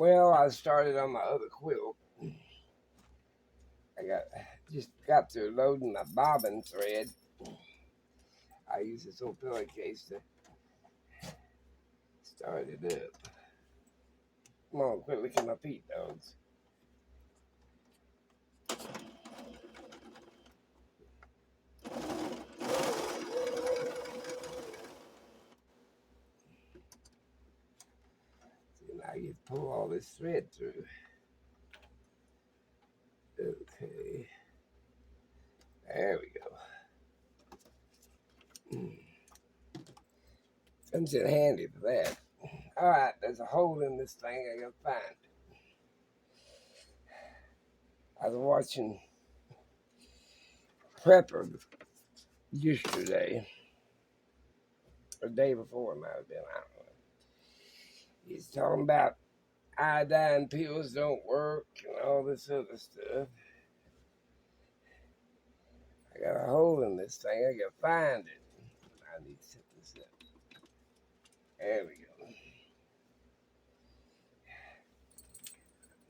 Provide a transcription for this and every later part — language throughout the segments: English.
Well, I started on my other quilt. I got through loading my bobbin thread. I use this little pillowcase to start it up. Come on, quit licking my feet, dogs. See, now you pull all this thread through. Okay, there we go. Comes in handy for that. All right, there's a hole in this thing. I gotta find it. I was watching Prepper yesterday, or the day before, it might have been. I don't know. He's talking about iodine pills don't work and all this other stuff. I got a hole in this thing. I gotta find it. I need to set this up. There we go.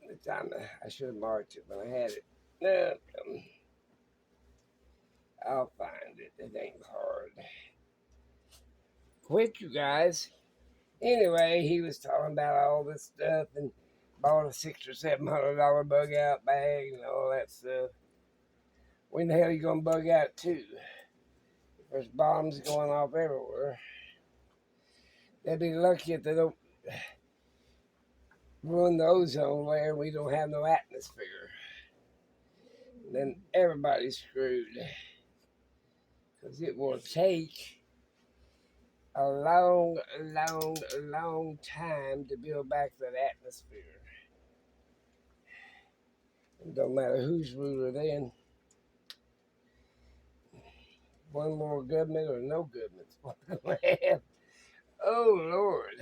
The time I should have marked it when I had it. No, I'll find it. It ain't hard. Quit, you guys. Anyway, he was talking about all this stuff and bought a $600 or $700 bug out bag and all that stuff. When the hell are you gonna bug out to? There's bombs going off everywhere. They'd be lucky if they don't ruin the ozone layer and we don't have no atmosphere. Then everybody's screwed. Because it will take a long time to build back that atmosphere. It don't matter who's ruler then. One more government or no government's what we'll have. Oh Lord.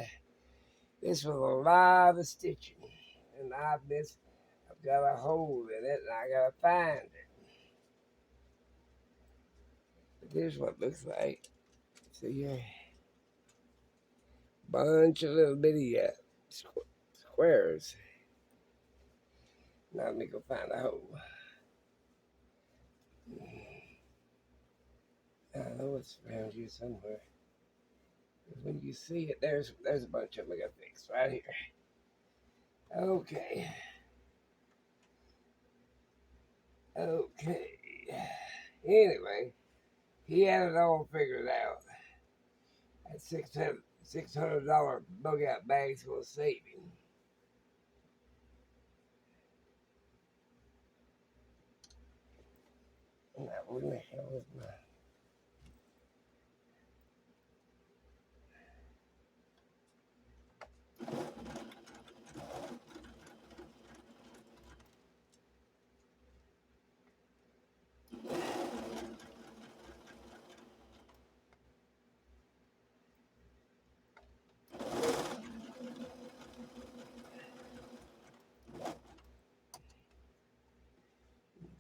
This was a lot of stitching. And I've got a hole in it and I gotta find it. But here's what it looks like. See here. Bunch of little bitty squares. Now let me go find a hole. I know it's around here somewhere. Because when you see it, there's a bunch of them I got fixed right here. Okay. Anyway, he had it all figured out. That $600 bug out bag's gonna save him. Now, where the hell is my...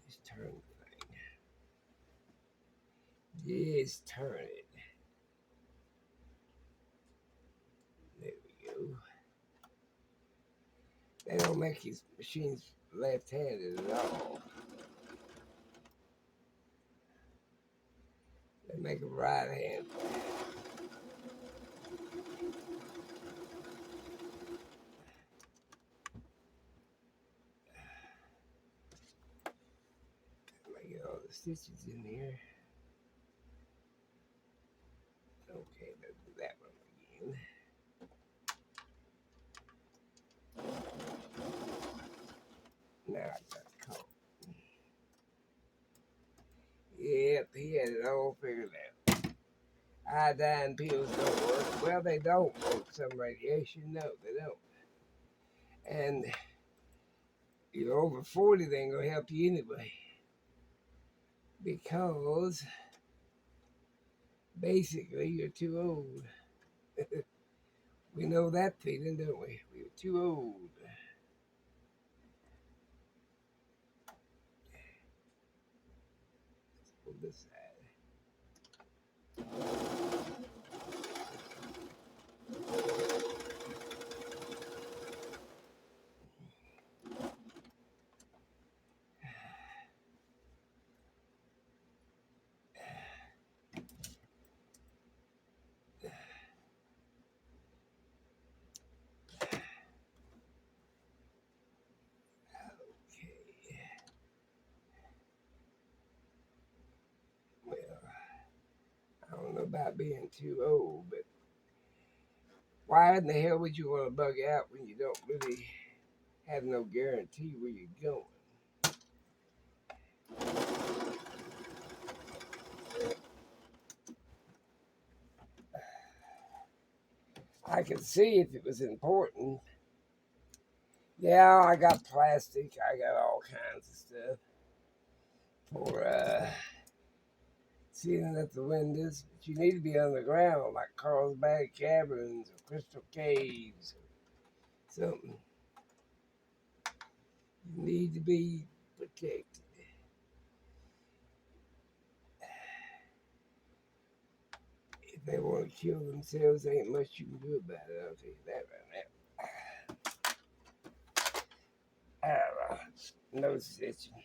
Just turn the thing. Just turn it. There we go. They don't make these machines left-handed at all. They make them right-handed. Get all the stitches in here. Okay, let's do that one again. Now I got the coat. Yep, he had it all figured out. Iodine pills don't work. Well, they don't work. Some radiation, no, they don't. And you're over 40, they ain't gonna help you anyway. Because basically you're too old. We know that feeling, don't we? We're too old. Let's pull this side. about being too old, but why in the hell would you want to bug out when you don't really have no guarantee where you're going? I could see if it was important. Yeah, I got plastic. I got all kinds of stuff for sealing up the windows. But you need to be on the ground like Carlsbad Caverns or Crystal Caves or something. You need to be protected. If they want to kill themselves, there ain't much you can do about it. I'll tell you that right now. No stitching.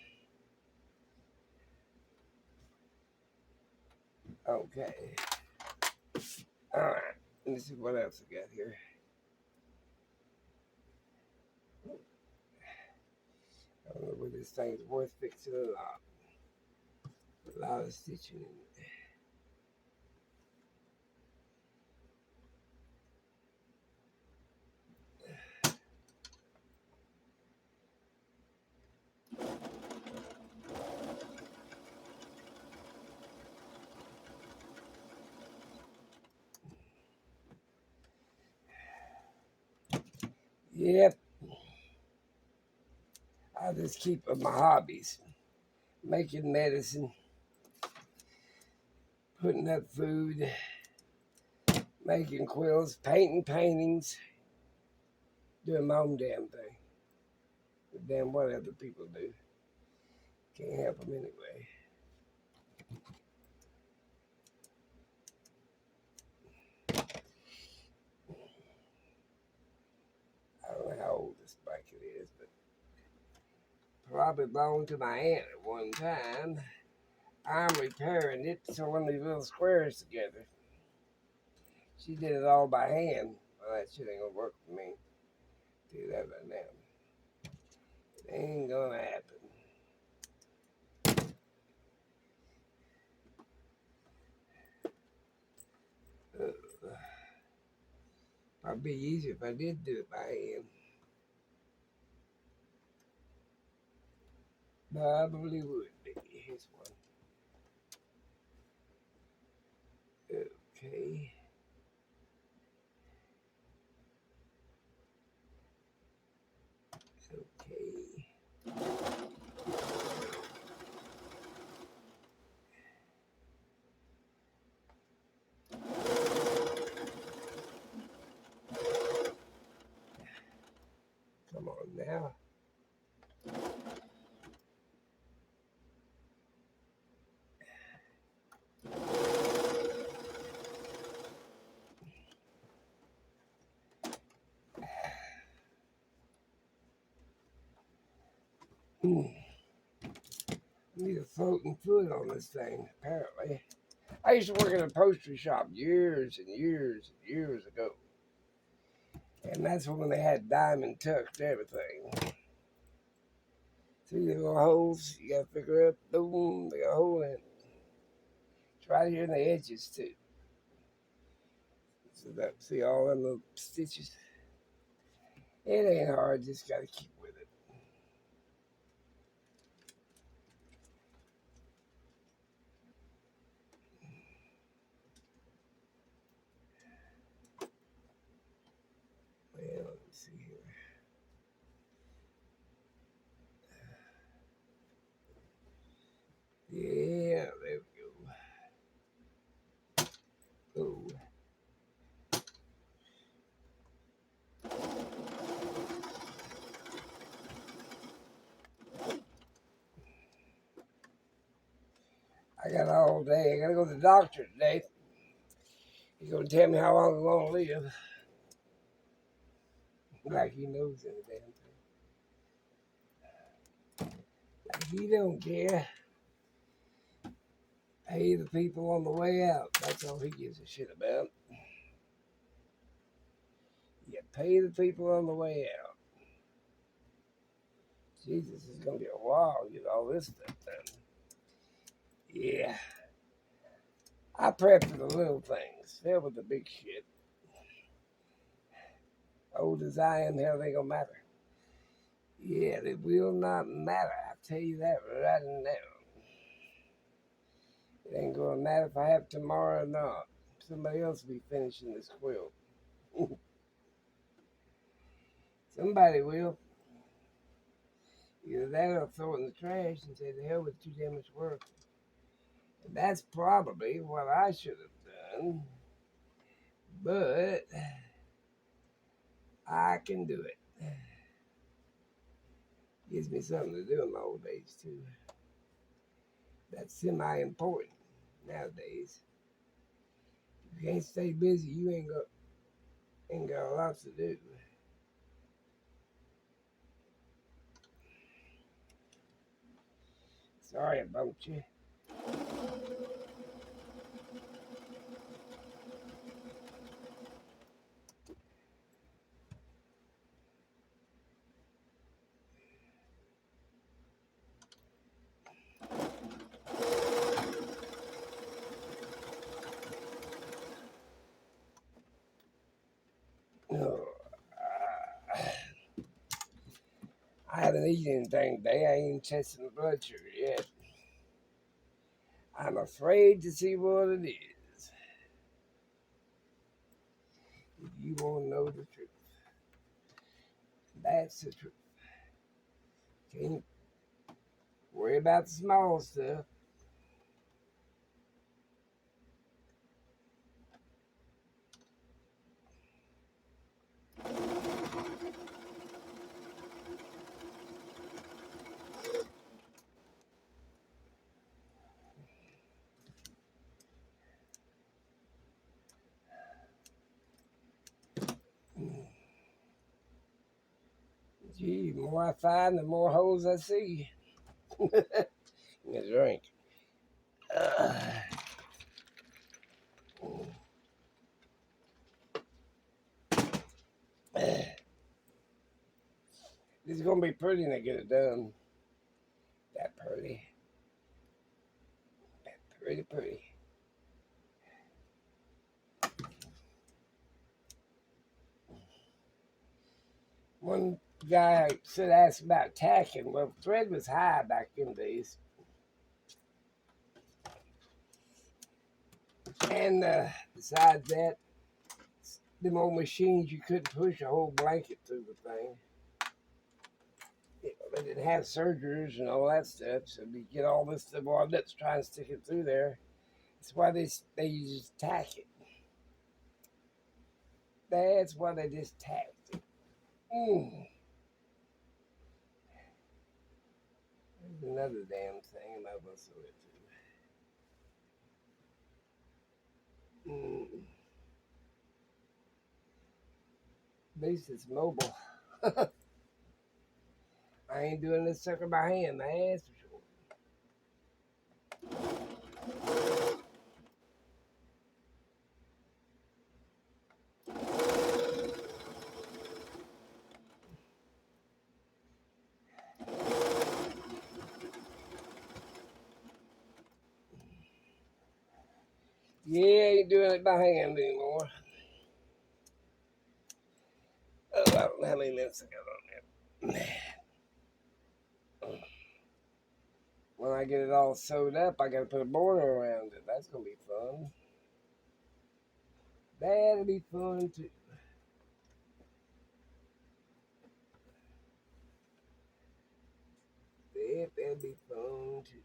Okay. All right. Let me see what else I got here. I don't know whether this thing's worth fixing or not. A lot of stitching in it. Yep. I just keep up my hobbies. Making medicine, putting up food, making quilts, painting paintings, doing my own damn thing. But damn what other people do. Can't help them anyway. I don't know how old this blanket is, but probably belonged to my aunt at one time. I'm repairing it, sewing these little squares together. She did it all by hand. Well, that shit ain't gonna work for me. Do that right now. It ain't gonna happen. Probably be easier if I did do it by hand. Probably would be. Here's one. Okay. Okay. Come on now. Need a floating foot on this thing, apparently. I used to work in a pastry shop years and years and years ago. And that's when they had diamond tucked everything. See the little holes you gotta figure out. Boom, they got a hole in it. It's right here in the edges too. So that see all them little stitches. It ain't hard, just gotta keep with it. Well, let me see here. Yeah, there we go. Oh. I got all day. I gotta go to the doctor today. He's gonna tell me how long I'm gonna live. Like he knows any damn thing. Like he don't care. Pay the people on the way out. That's all he gives a shit about. You pay the people on the way out. Jesus, it's gonna be a while to get all this stuff done. Yeah. I prep for the little things. Hell with the big shit. Old as I am, hell, they gonna matter. Yeah, it will not matter. I tell you that right now. It ain't gonna matter if I have tomorrow or not. Somebody else will be finishing this quilt. Somebody will. Either that or throw it in the trash and say the hell with too damn much work. And that's probably what I should have done. But I can do it. Gives me something to do in my old age too. That's semi-important nowadays. If you can't stay busy, you ain't got a lot to do. Sorry about you. No, I haven't eaten anything today. I ain't testing the blood sugar yet. I'm afraid to see what it is. If you want to know the truth, that's the truth. Can't worry about the small stuff. Gee, the more I find, the more holes I see. A drink. Uh, This is gonna be pretty when I get it done. That pretty. That pretty, pretty. One guy said asked about tacking. Well, thread was high back in the days. And besides that, them old machines, you couldn't push a whole blanket through the thing. They didn't have surgers and all that stuff, so you get all this stuff on that's trying to stick it through there. That's why they just tack it. That's why they just tacked it. Mm. There's another damn thing I might want to it too. At least it's mobile. I ain't doing this sucker by hand, man. That's for sure. Yeah, ain't doing it by hand anymore. Oh, I don't know how many minutes I got on there. When I get it all sewed up, I gotta put a border around it. That's gonna be fun. That'll be fun too. That'll be fun too.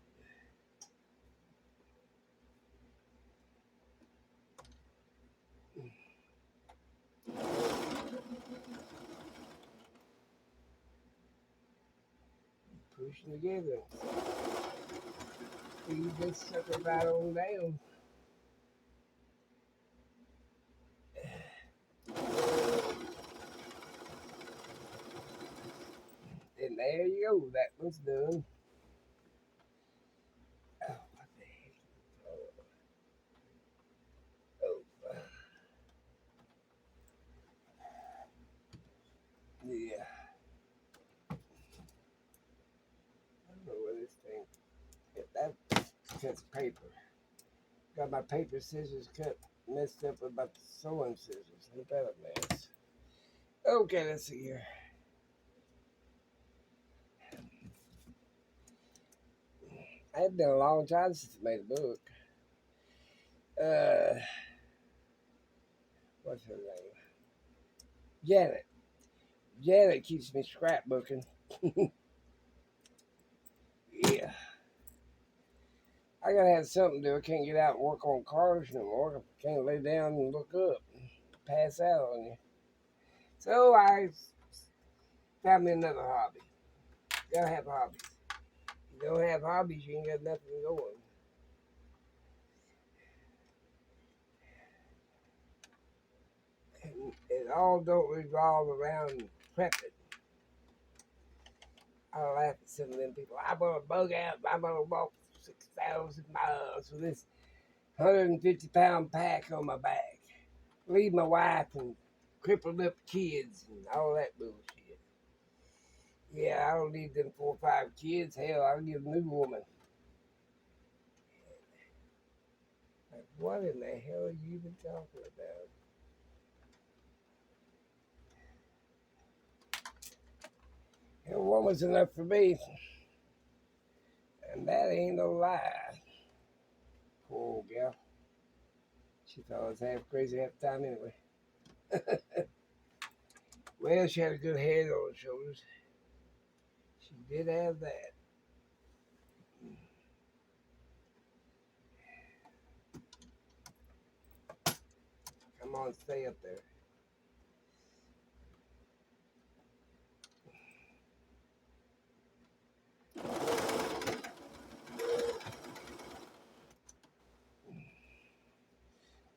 Pushing together. You just sucker right on down. And there you go. That one's done. Oh, what the heck? Oh, yeah. I don't know where this thing. Yeah, that cuts paper. Got my paper scissors cut messed up about the sewing scissors. Ain't that a mess? Okay, let's see here. It's been a long time since I made a book. Uh, what's her name? Janet. Janet keeps me scrapbooking. Yeah. I gotta have something to do. I can't get out and work on cars no more. I can't lay down and look up and pass out on you. So I found me another hobby. Gotta have hobbies. You don't have hobbies, you ain't got nothing going. And it all don't revolve around prepping. I laugh at some of them people. I'm gonna bug out. I'm gonna walk 6,000 miles with this 150-pound pack on my back. Leave my wife and crippled up kids and all that bullshit. Yeah, I don't need them 4 or 5 kids. Hell, I'll get a new woman. Like, what in the hell are you even talking about? A woman's enough for me, and that ain't no lie. Poor old gal. She thought I was half crazy half the time anyway. Well, she had a good head on her shoulders. She did have that. Come on, stay up there.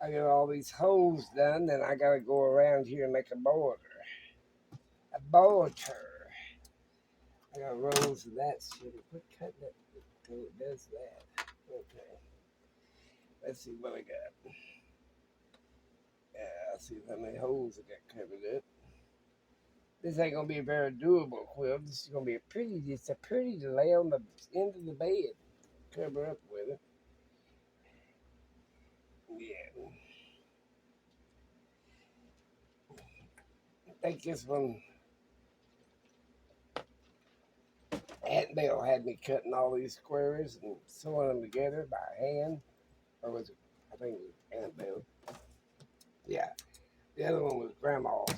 I got all these holes done, then I gotta go around here and make a border. A border. I got rolls of that shit. Quit cutting it until it does that. Okay. Let's see what I got. Yeah, I'll see how many holes I got covered up. This ain't gonna be a very durable quilt. This is gonna be it's a pretty to lay on the end of the bed. Cover up with it. Yeah. I think this one Aunt Bill had me cutting all these squares and sewing them together by hand. Or was it I think it was Aunt Bill. Yeah. The other one was Grandma's.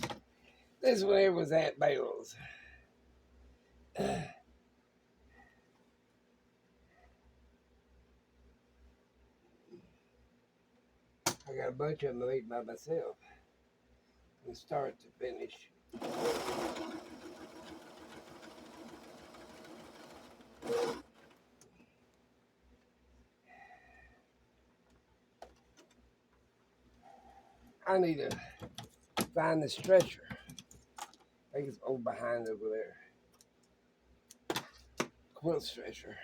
This one here was Aunt Bill's. I got a bunch of them made by myself from start to finish. I need to find the stretcher. I think it's over behind over there. Quilt stretcher.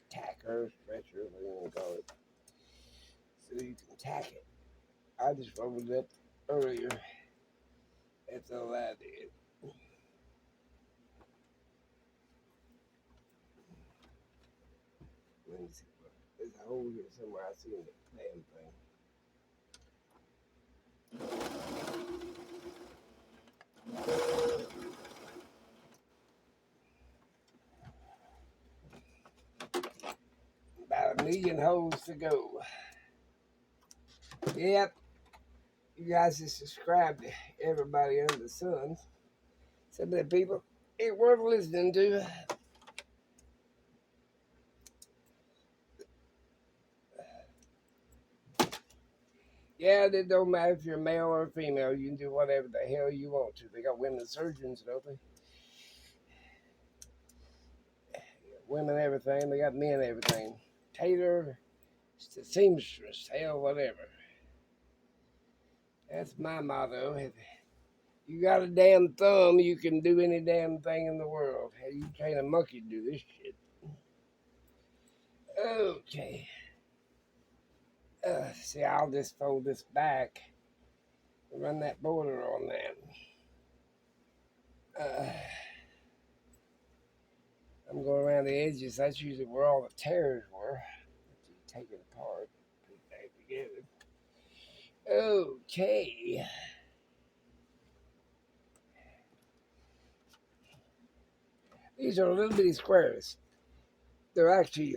Tacker, stretcher, whatever you want to call it. So you can tack it. I just rolled it up earlier. That's all I did. Let me see. There's a hole here somewhere. I see the damn thing. About 1,000,000 holes to go. Yep. You guys just subscribe to everybody under the sun. Some of the people ain't worth listening to. Yeah, it don't matter if you're male or female. You can do whatever the hell you want to. They got women surgeons, don't they? Women everything. They got men everything. Tailor, seamstress, hell, whatever. That's my motto. If you got a damn thumb, you can do any damn thing in the world. Hell, you train a monkey to do this shit. Okay. See, I'll just fold this back and run that border on that. I'm going around the edges. That's usually where all the tears were. You take it apart. Pretty baby. Okay. These are little bitty squares. They're actually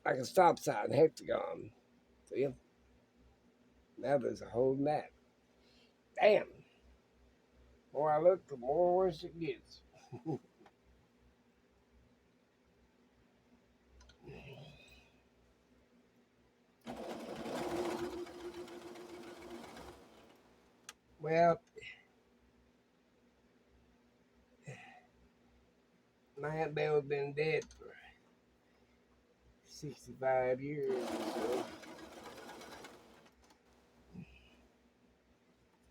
like a stop sign, hexagon. See? Now there's a whole map. Damn. The more I look, the more worse it gets. Well, my Aunt Bell's been dead for 65 years or so.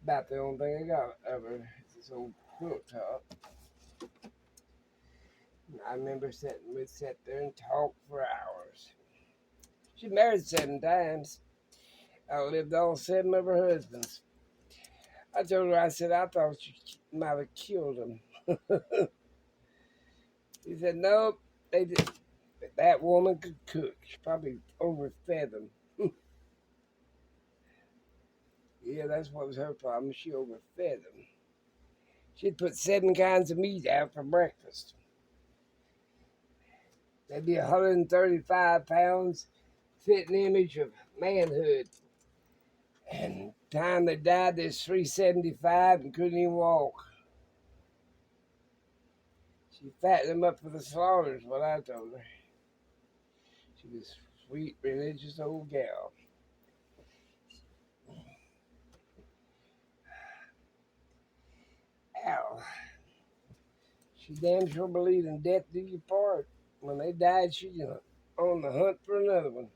About the only thing I got of her is this old quilt top. I remember we'd sit there and talk for hours. She married 7 times. Outlived all 7 of her husbands. I told her, I said, I thought you might have killed him. He said, nope, they did. That woman could cook. She probably overfed them. Yeah, that's what was her problem. She overfed them. She'd put 7 kinds of meat out for breakfast. That'd be 135 pounds, fitting image of manhood. And time they died, there's 375 and couldn't even walk. She fattened them up for the slaughter, is what I told her. She was a sweet, religious old gal. Ow. She damn sure believed in death do you part. When they died, she was on the hunt for another one.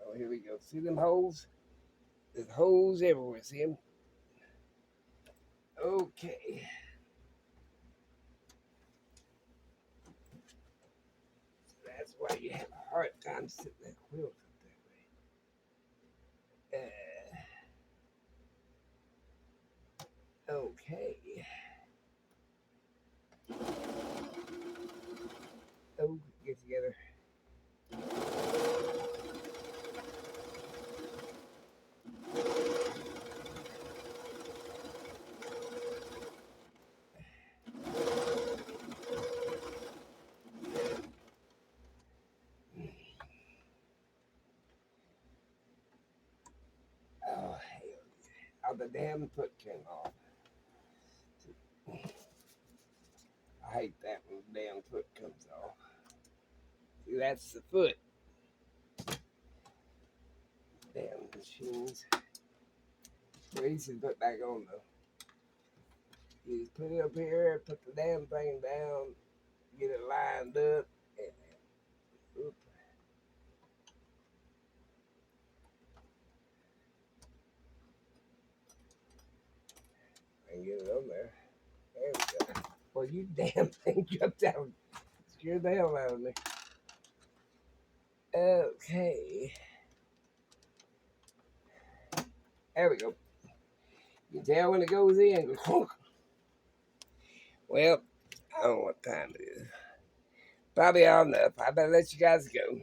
Oh, here we go. See them holes? There's holes everywhere. See them? Okay. That's why you have a hard time sitting that quilt up that way. Okay. Oh, get together. Oh, hell. How the damn foot came off. I hate that when the damn foot comes off. See, that's the foot. Damn machines. Well, easy to put back on though. You just put it up here, put the damn thing down, get it lined up, and then, oop, and get it on there. There we go. Well, you damn thing jumped out. Scared the hell out of me. Okay. There we go. You can tell when it goes in. Well, I don't know what time it is. Probably all enough. I better let you guys go.